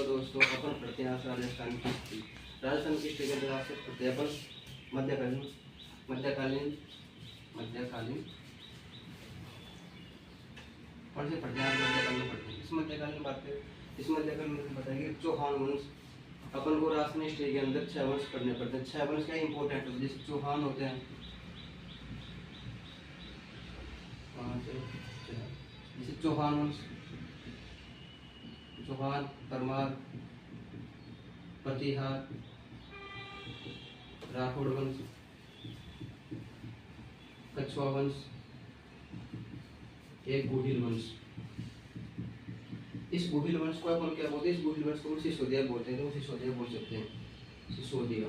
दोस्तों, अपन पढ़ते हैं आज राजस्थान की हिस्ट्री। राजस्थान की हिस्ट्री के अंदर से पढ़ते हैं अपन मध्यकालीन मध्यकालीन मध्यकालीन कौन से पढ़ते हैं आज मध्यकालीन पढ़ते हैं। इस मध्यकालीन बात करें, इस मध्यकालीन में बताएंगे चौहान वंश। अपन को राजस्थान हिस्ट्री के अंदर 6 वंश पढ़ने पड़ते हैं। 6 वंश क्या इंपॉर्टेंट होते हैं, जैसे चौहान होते हैं, जैसे चौहान वंश, चौहान, परमार, प्रतिहार, राठौड़ वंश, कछुआ वंश, एक गुहिल वंश। इस गुहिल वंश को अपन क्या बोलते हैं, इस गुहिल वंश को सिसोदिया बोलते हैं, तो सिसोदिया बोल सकते हैं, सिसोदिया।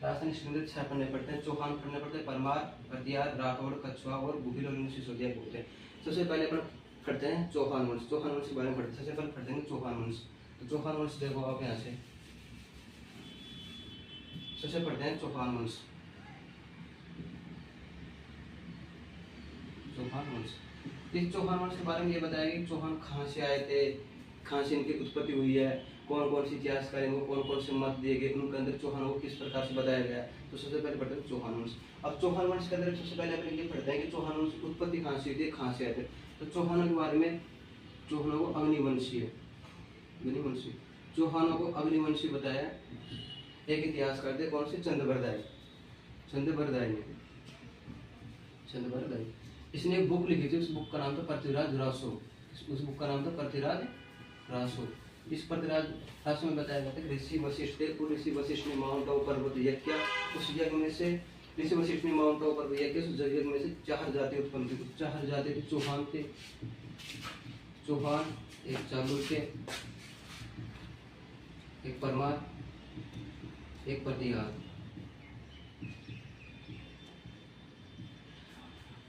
राजस्थान हिस्ट्री में 6 पढ़ने पड़ते हैं, चौहान पढ़ने पड़ते हैं, परमार, प्रतिहार, राठौड़, कछुआ और गुहिल और सिसोदिया बोलते हैं। सबसे पहले अपन पढ़ते हैं चौहान वंश। चौहान वंश के बारे में पढ़ते हैं। सबसे पहले पढ़ते हैं चौहान वंश। तो चौहान वंश देखो आप यहाँ से सबसे पढ़ते हैं चौहान वंश। चौहान वंश, इस चौहान वंश के बारे में ये बताया कि चौहान कहाँ से आए थे, कहाँ से इनकी उत्पत्ति हुई है, कौन कौन सी इतिहासकार इनको कौन कौन से मत दिए गए, उनके अंदर चौहानों को किस प्रकार से बताया गया। तो सबसे पहले पढ़ते हैं चौहान वंश। अब चौहान वंश के अंदर सबसे पहले अपन ये पढ़ते हैं कि चौहान वंश की उत्पत्ति कहाँ से हुई थी, कहाँ से आए थे। तो चौहानों के बारे में, चौहानों को अग्निवंशी है, अग्निवंशी, चौहानों को अग्निवंशी बताया एक इतिहासकार थे, कौन से, चंद्रबरदाई, चंद्रबरदाई ने, चंद्रबरदाई। इसने एक बुक लिखी थी, उस बुक का नाम था पृथ्वीराज रासो। उस बुक का नाम था पृथ्वीराज रासो। इस पृथ्वीराज रासो में बताया गया था कि ऋषि वशिष्ठ थे, और ऋषि वशिष्ठ ने माउंट आबू पर्वत यज्ञ किया। उस यज्ञ में से ऋषि वशिष्ठ ने माउंट आबू पर्वत यज्ञ, उस यज्ञ में से 4 जाति उत्पन्न की। 4 जाति थे, चौहान थे, चौहान, एक चालुक्य, एक परमार, एक प्रतिहार।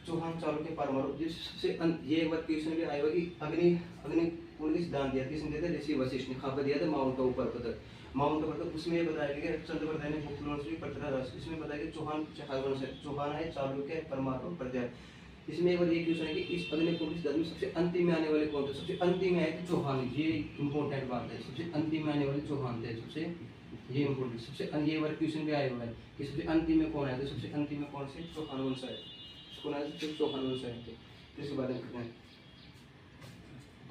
चौहान, चालुक्य, परमार। जिससे ये एक बार क्वेश्चन भी आएगा कि अग्नि अग्नि को सिद्धांत दिया, किसने दिया था, ऋषि वशिष्ठ ने। कहाँ पर दिया था, माउंट आबू पर्वत तक, माउंट आबू तक। उसमें ये बताया गया कि चंद्रबरदाई ने बुक लॉन्च की पृथ्वीराज। इसमें बताया कि चौहान 4 वंश है, चौहान है, चालुक्य, परमार और प्रतिहार। इसमें एक बार ये क्वेश्चन है कि इस अग्नि को सिद्धांत में सबसे अंतिम में आने वाले कौन थे। सबसे अंतिम में आए थे चौहान। ये इंपॉर्टेंट बात है, सबसे अंतिम में आने वाले चौहान थे। सबसे ये इम्पोर्टेंट, सबसे ये बार क्वेश्चन भी आया हुआ है कि सबसे अंतिम में कौन आया था। सबसे अंतिम में कौन से, चौहान वंश आए, कौन आए थे, चौहान वंश आए थे। तो इसके बारे में करना है।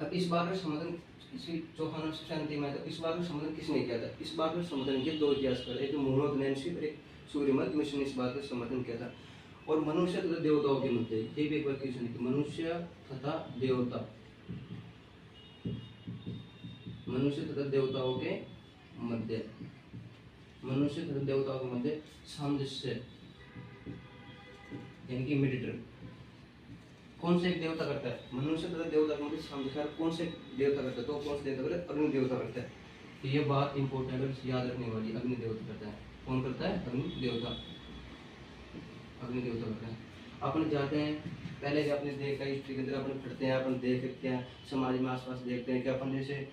अब इस बार का समाधान, इसी चौहान वंश सबसे अंतिम आया था, इस बार का समाधान किसने किया था। इस बार का समाधान किया 2 इतिहासकार, एक मोहम्मद नैन्सी और एक सूर्यमत मिश्र ने इस बात का समर्थन किया था। और मनुष्य तथा देवताओं के मुद्दे, ये भी एक बार क्वेश्चन है कि मनुष्य तथा देवता, मनुष्य तथा देवताओं के मध्य, मनुष्य तथा देवताओं के मध्य सामंजस्य, यानी कि मीडिएटर कौन से एक देवता करता है। मनुष्य तथा देवता के मध्य सामंजस्य कौन से देवता करता है, तो कौन से देवता करता है, अग्नि देवता करता है। तो ये बात इंपॉर्टेंट है, याद रखने वाली। अग्नि देवता करता है, कौन करता है, अग्नि देवता, अग्नि देवता करता है। अपन जाते हैं, पहले भी आपने देखा हिस्ट्री के अंदर, अपन पढ़ते हैं, अपन देख सकते हैं समाज में आसपास देखते हैं कि अपन जैसे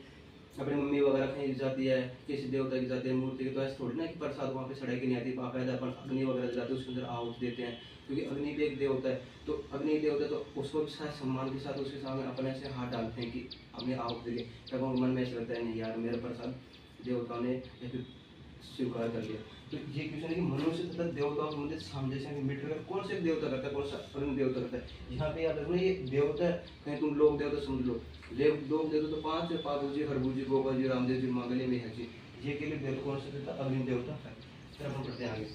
अपनी मम्मी वगैरह कहीं जाती है, किसी देवता की जाती है, मूर्ति की, तो ऐसे थोड़ी ना कि प्रसाद वहाँ पे सड़क की नहीं आती, बाकायदा अपन अग्नि वगैरह जलाते हैं, उसके अंदर आहुति देते हैं, क्योंकि अग्नि भी एक देवता है। तो अग्नि देवता, तो उसको भी शायद सम्मान के साथ उसके सामने अपन ऐसे हाथ डालते हैं कि हमने आहुति दे, तब उनके मन में ऐसा लगता है नहीं यार मेरा प्रसाद देवताओं ने स्वीकार कर लिया। तो ये क्वेश्चन है कि मनुष्य तथा देवताओं के मध्य सामंजस्य मीटर कौन से देवता करता है, कौन सा अग्नि देवता करता है। यहाँ पे याद रखना ये देवता, कहीं तुम लोग देवता समझ लो, लोग देवता तो 5 है, पादु जी, हरबू जी, गोपाल जी, रामदेव जी, मांगल्य में है जी। ये के लिए देवता कौन सा देवता, अग्नि देवता है। फिर अपन पढ़ते हैं आगे।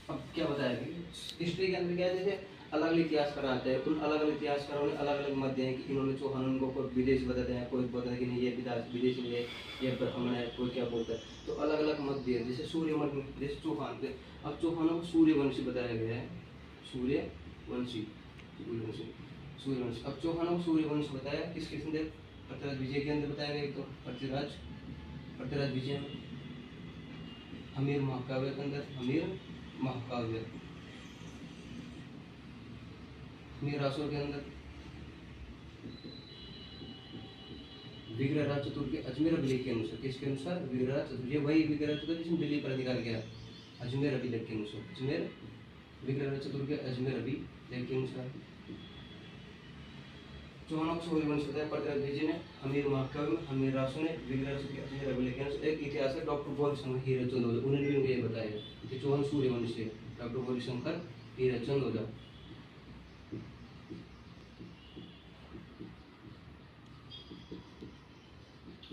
अब क्या बताया हिस्ट्री के अंदर क्या है, जैसे अलग अलग इतिहासकार आते हैं, उन अलग अलग इतिहासकारों ने अलग अलग मत दिए हैं कि इन्होंने चौहानों को कोई विदेश बताते हैं, कोई बोलता है कि नहीं ये विदेशी नहीं है, ये ब्राह्मण है, कोई क्या बोलता है। तो अलग अलग मत दिए, जैसे सूर्यवंश, जैसे चौहान थे। अब चौहानों को सूर्यवंशी बताया गया है, सूर्यवंशी, सूर्यवंशी, सूर्यवंश। अब चौहानों को सूर्यवंश बताया किस किस्म के, पृथ्वीराज विजय के अंदर बताया गया। एक तो पृथ्वीराज विजय में, हमीर महाकाव्य के अंदर, हमीर महाकाव्य, मीरासुर के अंदर, विग्रहराज चतुर्थ के अजमेर अभिलेख के अनुसार, किसके अनुसार, विग्रहराज चतुर्थ, ये वही विग्रहराज चतुर्थ जिसमें दिल्ली पर निकाल गया, अजमेर अभिलेख के अनुसार, अजमेर, विग्रहराज चतुर्थ के अजमेर अभिलेख के अनुसार। चौहानों को सूर्य वंश बताया पृथ्वीराज द्विज ने, अमीर महाकवि हमीर रासु ने, विग्रह से अजमेर अभिलेखन एक इतिहास है डॉक्टर गौरीशंकर हीराचंद ओझा, उन्होंने भी ये बताया कि चौहान सूर्य वंश है। डॉक्टर गौरीशंकर हीराचंद ओझा।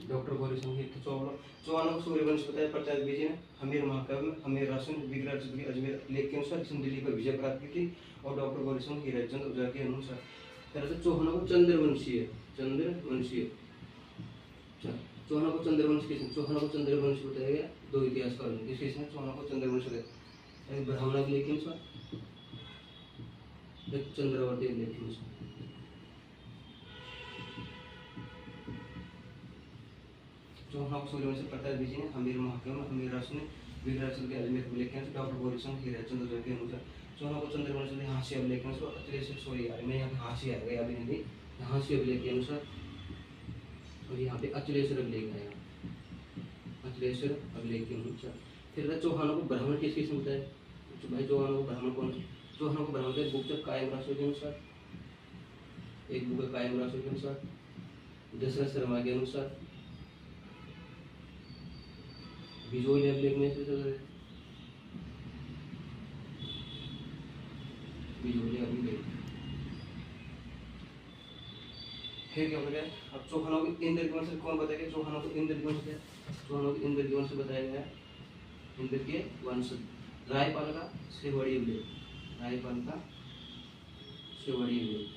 डॉक्टर गौरीशंकर चौहानों को सूर्य वंश बताया पृथ्वीराज द्विज ने, अमीर महाकवि हमीर रासु ने, विग्रह से अजमेर लेख के अनुसार इसने दिल्ली पर विजय प्राप्त की थी और डॉक्टर गौरीशंकर हीराचंद ओझा के अनुसार तरह से चौहानों को चंद्रवंशीय चंद्रवंशीय चौहानों को चंद्रवंश किसने, चौहानों को चंद्रवंश बताया गया दो इतिहासकार ने, किसने चौहानों को चंद्रवंश बताया, एक ब्राह्मण लेख के अनुसार, एक चंद्रवती लेख के अनुसार। चौहानों को सूर्यवंश पृथ्वीराज द्विज ने, अमीर महाकवि हमीर रासु ने, विग्रह के अजमेर अभिलेखन डॉक्टर गौरीशंकर हीराचंद ओझा के अनुसार। चौहानों को चंद्रवंश में हास्य अभिलेखन से अखिलेश सॉरी यार मैं यहाँ पे हास्य आ गया अभी नहीं, हास्य अभिलेख के अनुसार और यहाँ पे अचलेश्वर अभिलेख आएगा, अचलेश्वर अभिलेख के अनुसार। फिर चौहानों को ब्राह्मण किस किस्म होता है, तो भाई चौहानों को ब्राह्मण कौन, चौहानों को ब्राह्मण का बुक जब कायम राशि के अनुसार, एक बुक है कायम राशि के अनुसार, दशरथ शर्मा के अनुसार, बिजोई अभिलेख में से बिजोई अभिलेख। फिर क्या हो गया, अब चौहानों को इंद्र के वंश कौन बताएगा, चौहानों को इंद्र के वंश है, चौहानों को इंद्र के वंश बताया गया है, इंद्र के वंश रायपाल का सेवड़ी अभिलेख, रायपाल का सेवड़ी अभिलेख।